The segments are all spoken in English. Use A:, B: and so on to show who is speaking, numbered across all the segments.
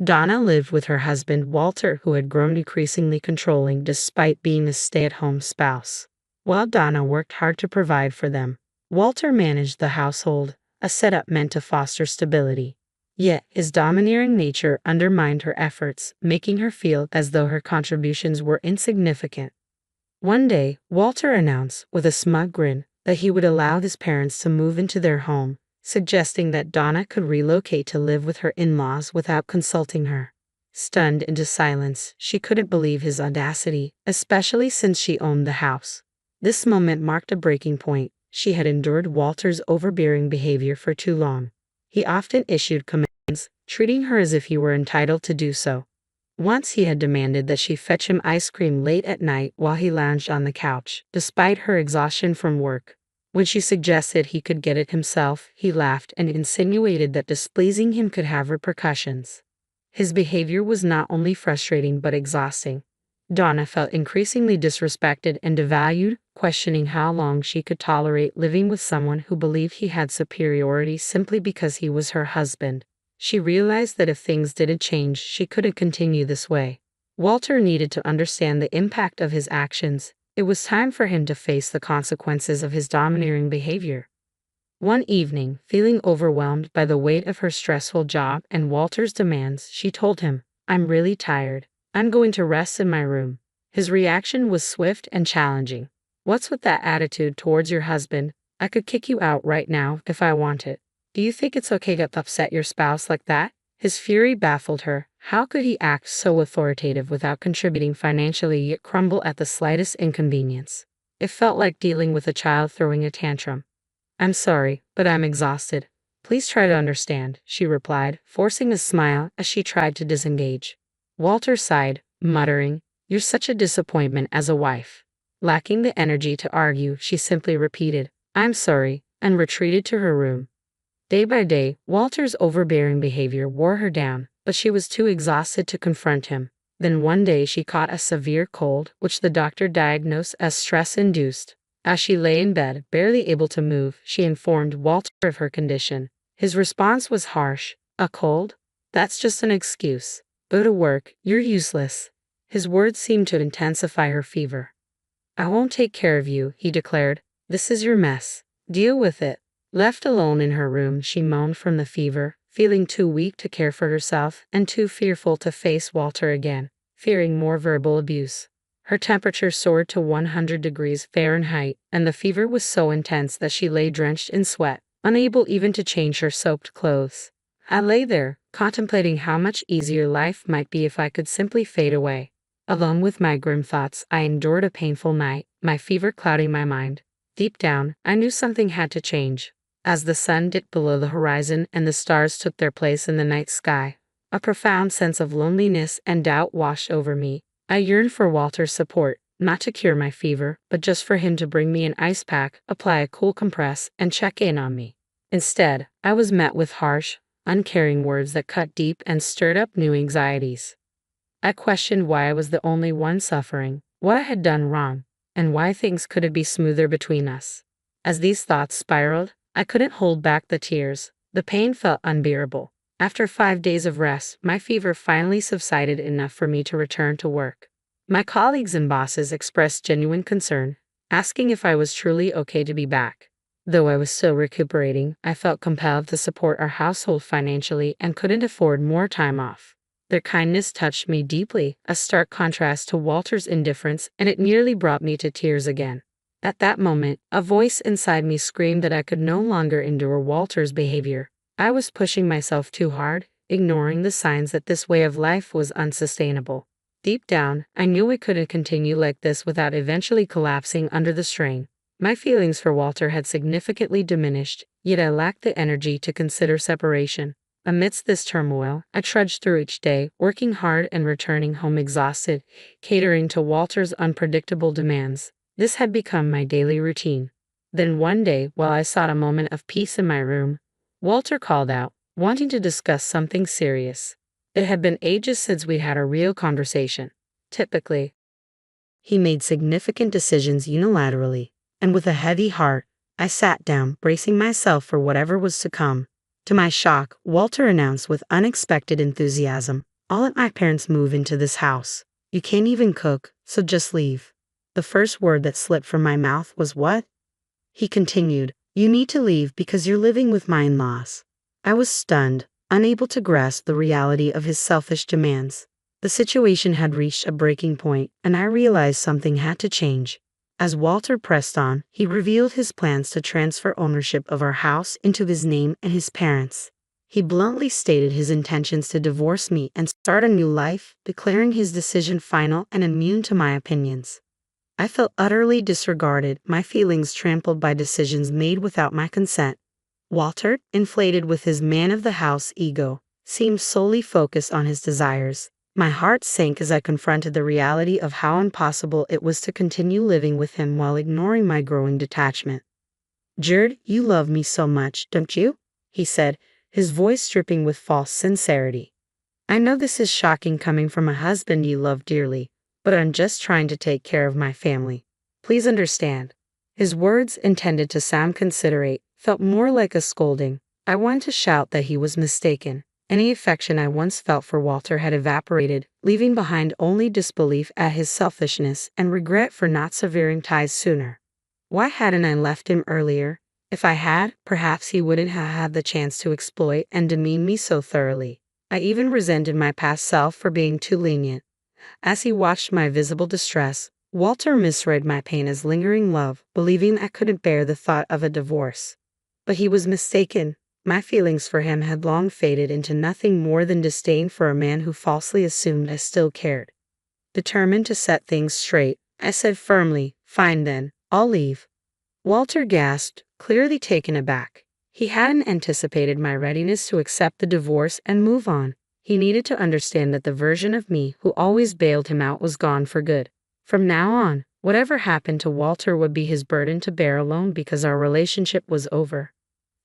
A: Donna lived with her husband Walter, who had grown increasingly controlling despite being a stay-at-home spouse. While Donna worked hard to provide for them, Walter managed the household, a setup meant to foster stability. Yet, his domineering nature undermined her efforts, making her feel as though her contributions were insignificant. One day, Walter announced, with a smug grin, that he would allow his parents to move into their home, suggesting that Donna could relocate to live with her in-laws without consulting her. Stunned into silence, she couldn't believe his audacity, especially since she owned the house. This moment marked a breaking point. She had endured Walter's overbearing behavior for too long. He often issued commands, treating her as if he were entitled to do so. Once he had demanded that she fetch him ice cream late at night while he lounged on the couch, despite her exhaustion from work. When she suggested he could get it himself, he laughed and insinuated that displeasing him could have repercussions. His behavior was not only frustrating but exhausting. Donna felt increasingly disrespected and devalued, questioning how long she could tolerate living with someone who believed he had superiority simply because he was her husband. She realized that if things didn't change, she couldn't continue this way. Walter needed to understand the impact of his actions. It was time for him to face the consequences of his domineering behavior. One evening, feeling overwhelmed by the weight of her stressful job and Walter's demands, she told him, "I'm really tired. I'm going to rest in my room." His reaction was swift and challenging. "What's with that attitude towards your husband? I could kick you out right now if I wanted. Do you think it's okay to upset your spouse like that?" His fury baffled her. How could he act so authoritative without contributing financially yet crumble at the slightest inconvenience? It felt like dealing with a child throwing a tantrum. "I'm sorry, but I'm exhausted. Please try to understand," she replied, forcing a smile as she tried to disengage. Walter sighed, muttering, "You're such a disappointment as a wife." Lacking the energy to argue, she simply repeated, "I'm sorry," and retreated to her room. Day by day, Walter's overbearing behavior wore her down, but she was too exhausted to confront him. Then one day she caught a severe cold, which the doctor diagnosed as stress-induced. As she lay in bed, barely able to move, she informed Walter of her condition. His response was harsh. "A cold? That's just an excuse. Go to work, you're useless." His words seemed to intensify her fever. "I won't take care of you," he declared. "This is your mess. Deal with it." Left alone in her room, she moaned from the fever, feeling too weak to care for herself and too fearful to face Walter again, fearing more verbal abuse. Her temperature soared to 100 degrees Fahrenheit, and the fever was so intense that she lay drenched in sweat, unable even to change her soaked clothes. I lay there, contemplating how much easier life might be if I could simply fade away. Alone with my grim thoughts, I endured a painful night, my fever clouding my mind. Deep down, I knew something had to change. As the sun dipped below the horizon and the stars took their place in the night sky, a profound sense of loneliness and doubt washed over me. I yearned for Walter's support, not to cure my fever, but just for him to bring me an ice pack, apply a cool compress, and check in on me. Instead, I was met with harsh, uncaring words that cut deep and stirred up new anxieties. I questioned why I was the only one suffering, what I had done wrong, and why things couldn't be smoother between us. As these thoughts spiraled, I couldn't hold back the tears. The pain felt unbearable. After 5 days of rest, my fever finally subsided enough for me to return to work. My colleagues and bosses expressed genuine concern, asking if I was truly okay to be back. Though I was still recuperating, I felt compelled to support our household financially and couldn't afford more time off. Their kindness touched me deeply, a stark contrast to Walter's indifference, and it nearly brought me to tears again. At that moment, a voice inside me screamed that I could no longer endure Walter's behavior. I was pushing myself too hard, ignoring the signs that this way of life was unsustainable. Deep down, I knew I couldn't continue like this without eventually collapsing under the strain. My feelings for Walter had significantly diminished, yet I lacked the energy to consider separation. Amidst this turmoil, I trudged through each day, working hard and returning home exhausted, catering to Walter's unpredictable demands. This had become my daily routine. Then one day, while I sought a moment of peace in my room, Walter called out, wanting to discuss something serious. It had been ages since we had a real conversation. Typically, he made significant decisions unilaterally, and with a heavy heart, I sat down, bracing myself for whatever was to come. To my shock, Walter announced with unexpected enthusiasm, "I'll let my parents move into this house. You can't even cook, so just leave." The first word that slipped from my mouth was, "What?" He continued, "You need to leave because you're living with my in-laws." I was stunned, unable to grasp the reality of his selfish demands. The situation had reached a breaking point, and I realized something had to change. As Walter pressed on, he revealed his plans to transfer ownership of our house into his name and his parents'. He bluntly stated his intentions to divorce me and start a new life, declaring his decision final and immune to my opinions. I felt utterly disregarded, my feelings trampled by decisions made without my consent. Walter, inflated with his man-of-the-house ego, seemed solely focused on his desires. My heart sank as I confronted the reality of how impossible it was to continue living with him while ignoring my growing detachment. "Jared, you love me so much, don't you?" he said, his voice dripping with false sincerity. "I know this is shocking coming from a husband you love dearly, but I'm just trying to take care of my family. Please understand." His words, intended to sound considerate, felt more like a scolding. I wanted to shout that he was mistaken. Any affection I once felt for Walter had evaporated, leaving behind only disbelief at his selfishness and regret for not severing ties sooner. Why hadn't I left him earlier? If I had, perhaps he wouldn't have had the chance to exploit and demean me so thoroughly. I even resented my past self for being too lenient. As he watched my visible distress, Walter misread my pain as lingering love, believing I couldn't bear the thought of a divorce. But he was mistaken. My feelings for him had long faded into nothing more than disdain for a man who falsely assumed I still cared. Determined to set things straight, I said firmly, "Fine then, I'll leave." Walter gasped, clearly taken aback. He hadn't anticipated my readiness to accept the divorce and move on. He needed to understand that the version of me who always bailed him out was gone for good. From now on, whatever happened to Walter would be his burden to bear alone because our relationship was over.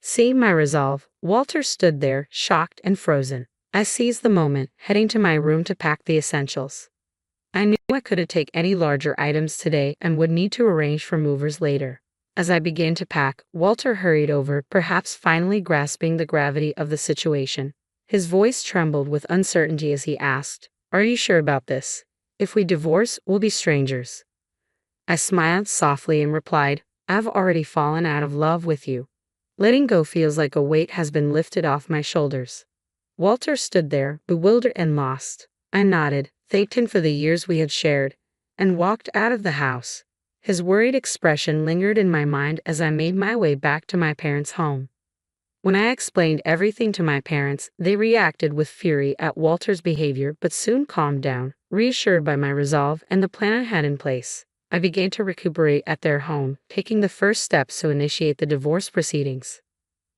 A: Seeing my resolve, Walter stood there, shocked and frozen. I seized the moment, heading to my room to pack the essentials. I knew I couldn't take any larger items today and would need to arrange for movers later. As I began to pack, Walter hurried over, perhaps finally grasping the gravity of the situation. His voice trembled with uncertainty as he asked, "Are you sure about this? If we divorce, we'll be strangers." I smiled softly and replied, "I've already fallen out of love with you. Letting go feels like a weight has been lifted off my shoulders." Walter stood there, bewildered and lost. I nodded, thanked him for the years we had shared, and walked out of the house. His worried expression lingered in my mind as I made my way back to my parents' home. When I explained everything to my parents, they reacted with fury at Walter's behavior but soon calmed down, reassured by my resolve and the plan I had in place. I began to recuperate at their home, taking the first steps to initiate the divorce proceedings.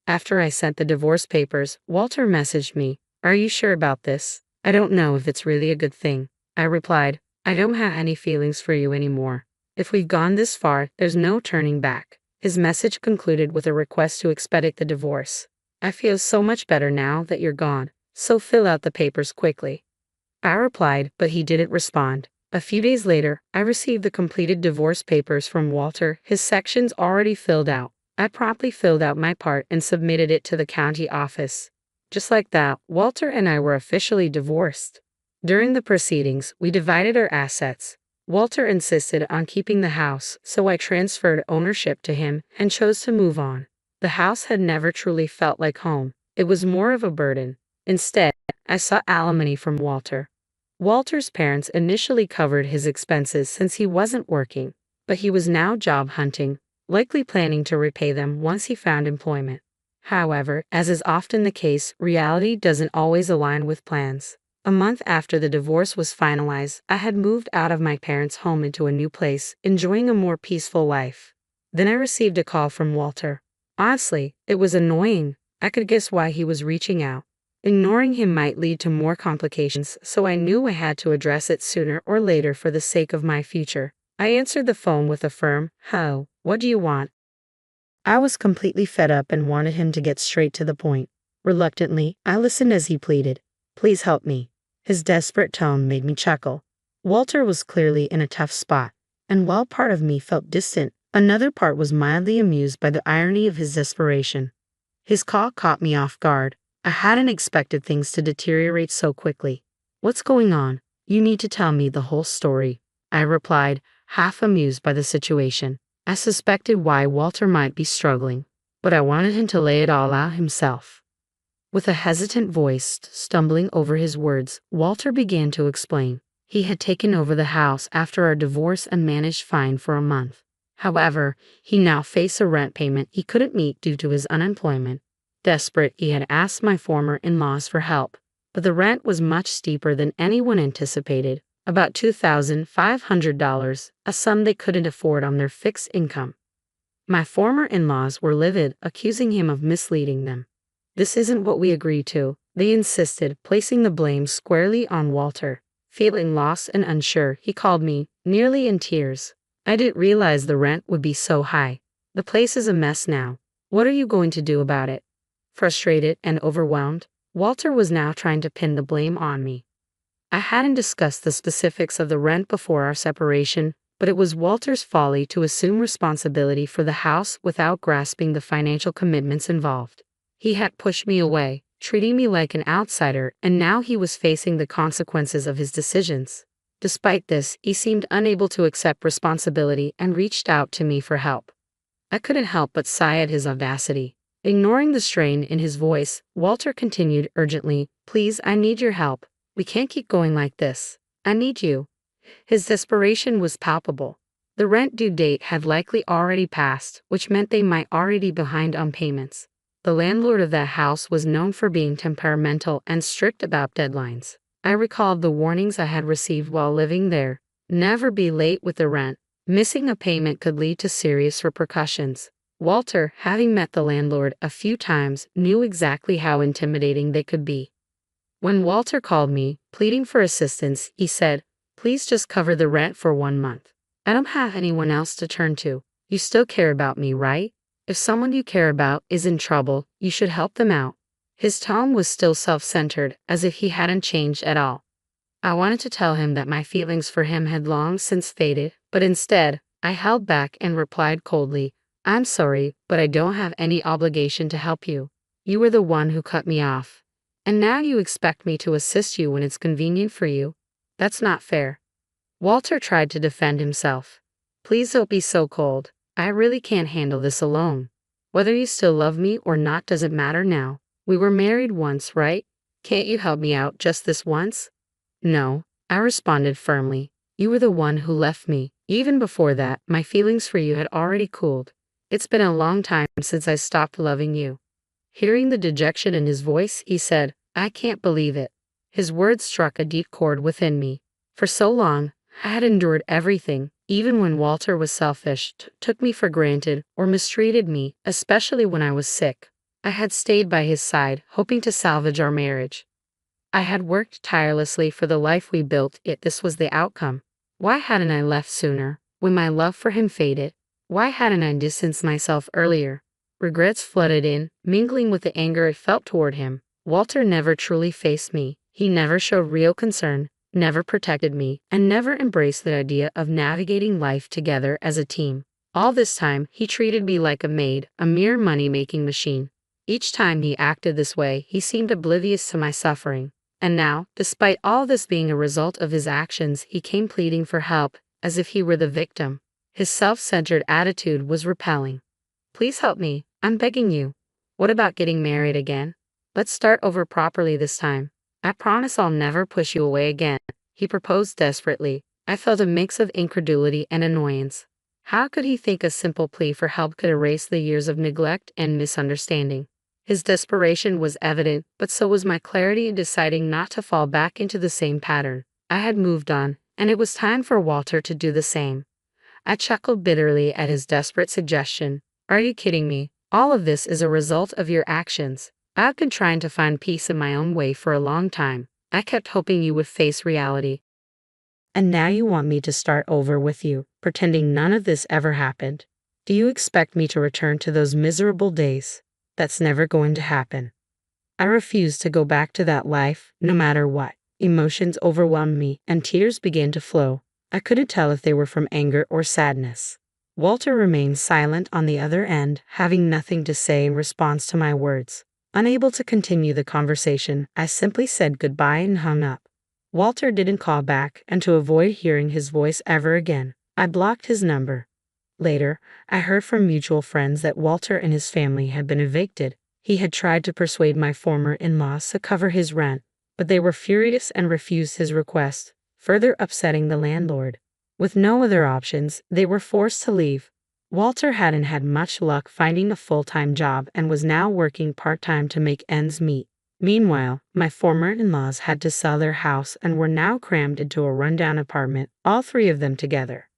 A: After I sent the divorce papers, Walter messaged me, "Are you sure about this? I don't know if it's really a good thing." I replied, "I don't have any feelings for you anymore. If we've gone this far, there's no turning back." His message concluded with a request to expedite the divorce. "I feel so much better now that you're gone, so fill out the papers quickly." I replied, but he didn't respond. A few days later, I received the completed divorce papers from Walter, his sections already filled out. I promptly filled out my part and submitted it to the county office. Just like that, Walter and I were officially divorced. During the proceedings, we divided our assets. Walter insisted on keeping the house, so I transferred ownership to him and chose to move on. The house had never truly felt like home. It was more of a burden. Instead, I sought alimony from Walter. Walter's parents initially covered his expenses since he wasn't working, but he was now job hunting, likely planning to repay them once he found employment. However, as is often the case, reality doesn't always align with plans. A month after the divorce was finalized, I had moved out of my parents' home into a new place, enjoying a more peaceful life. Then I received a call from Walter. Honestly, it was annoying. I could guess why he was reaching out. Ignoring him might lead to more complications, so I knew I had to address it sooner or later for the sake of my future. I answered the phone with a firm, "Hello, what do you want?" I was completely fed up and wanted him to get straight to the point. Reluctantly, I listened as he pleaded, "Please help me." His desperate tone made me chuckle. Walter was clearly in a tough spot, and while part of me felt distant, another part was mildly amused by the irony of his desperation. His call caught me off guard. I hadn't expected things to deteriorate so quickly. What's going on? You need to tell me the whole story, I replied, half amused by the situation. I suspected why Walter might be struggling, but I wanted him to lay it all out himself. With a hesitant voice, stumbling over his words, Walter began to explain. He had taken over the house after our divorce and managed fine for a month. However, he now faced a rent payment he couldn't meet due to his unemployment. Desperate, he had asked my former in-laws for help, but the rent was much steeper than anyone anticipated, about $2,500, a sum they couldn't afford on their fixed income. My former in-laws were livid, accusing him of misleading them. This isn't what we agreed to, they insisted, placing the blame squarely on Walter. Feeling lost and unsure, he called me, nearly in tears. I didn't realize the rent would be so high. The place is a mess now. What are you going to do about it? Frustrated and overwhelmed, Walter was now trying to pin the blame on me. I hadn't discussed the specifics of the rent before our separation, but it was Walter's folly to assume responsibility for the house without grasping the financial commitments involved. He had pushed me away, treating me like an outsider, and now he was facing the consequences of his decisions. Despite this, he seemed unable to accept responsibility and reached out to me for help. I couldn't help but sigh at his audacity. Ignoring the strain in his voice, Walter continued urgently, "Please, I need your help. We can't keep going like this. I need you." His desperation was palpable. The rent due date had likely already passed, which meant they might already be behind on payments. The landlord of that house was known for being temperamental and strict about deadlines. I recalled the warnings I had received while living there. Never be late with the rent. Missing a payment could lead to serious repercussions. Walter, having met the landlord a few times, knew exactly how intimidating they could be. When Walter called me, pleading for assistance, he said, "Please just cover the rent for 1 month. I don't have anyone else to turn to. You still care about me, right? If someone you care about is in trouble, you should help them out." His tone was still self-centered, as if he hadn't changed at all. I wanted to tell him that my feelings for him had long since faded, but instead, I held back and replied coldly, "I'm sorry, but I don't have any obligation to help you. You were the one who cut me off. And now you expect me to assist you when it's convenient for you? That's not fair." Walter tried to defend himself. "Please don't be so cold. I really can't handle this alone. Whether you still love me or not doesn't matter now. We were married once, right? Can't you help me out just this once?" "No," I responded firmly. "You were the one who left me. Even before that, my feelings for you had already cooled. It's been a long time since I stopped loving you." Hearing the dejection in his voice, he said, "I can't believe it." His words struck a deep chord within me. For so long, I had endured everything, even when Walter was selfish, took me for granted, or mistreated me, especially when I was sick. I had stayed by his side, hoping to salvage our marriage. I had worked tirelessly for the life we built, yet this was the outcome. Why hadn't I left sooner, when my love for him faded? Why hadn't I distanced myself earlier? Regrets flooded in, mingling with the anger I felt toward him. Walter never truly faced me. He never showed real concern, never protected me, and never embraced the idea of navigating life together as a team. All this time, he treated me like a maid, a mere money-making machine. Each time he acted this way, he seemed oblivious to my suffering. And now, despite all this being a result of his actions, he came pleading for help, as if he were the victim. His self-centered attitude was repelling. "Please help me, I'm begging you. What about getting married again? Let's start over properly this time. I promise I'll never push you away again," he proposed desperately. I felt a mix of incredulity and annoyance. How could he think a simple plea for help could erase the years of neglect and misunderstanding? His desperation was evident, but so was my clarity in deciding not to fall back into the same pattern. I had moved on, and it was time for Walter to do the same. I chuckled bitterly at his desperate suggestion. "Are you kidding me? All of this is a result of your actions. I've been trying to find peace in my own way for a long time. I kept hoping you would face reality. And now you want me to start over with you, pretending none of this ever happened. Do you expect me to return to those miserable days? That's never going to happen." I refused to go back to that life, no matter what. Emotions overwhelmed me, and tears began to flow. I couldn't tell if they were from anger or sadness. Walter remained silent on the other end, having nothing to say in response to my words. Unable to continue the conversation, I simply said goodbye and hung up. Walter didn't call back, and to avoid hearing his voice ever again, I blocked his number. Later, I heard from mutual friends that Walter and his family had been evicted. He had tried to persuade my former in-laws to cover his rent, but they were furious and refused his request, further upsetting the landlord. With no other options, they were forced to leave. Walter hadn't had much luck finding a full-time job and was now working part-time to make ends meet. Meanwhile, my former in-laws had to sell their house and were now crammed into a rundown apartment, all three of them together.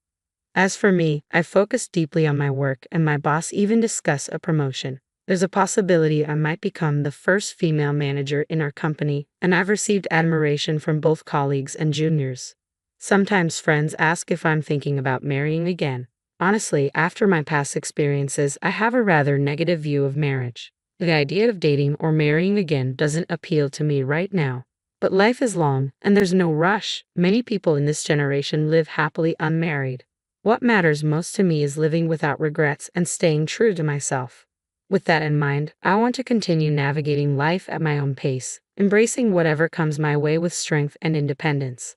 A: As for me, I focused deeply on my work, and my boss even discussed a promotion. There's a possibility I might become the first female manager in our company, and I've received admiration from both colleagues and juniors. Sometimes friends ask if I'm thinking about marrying again. Honestly, after my past experiences, I have a rather negative view of marriage. The idea of dating or marrying again doesn't appeal to me right now. But life is long, and there's no rush. Many people in this generation live happily unmarried. What matters most to me is living without regrets and staying true to myself. With that in mind, I want to continue navigating life at my own pace, embracing whatever comes my way with strength and independence.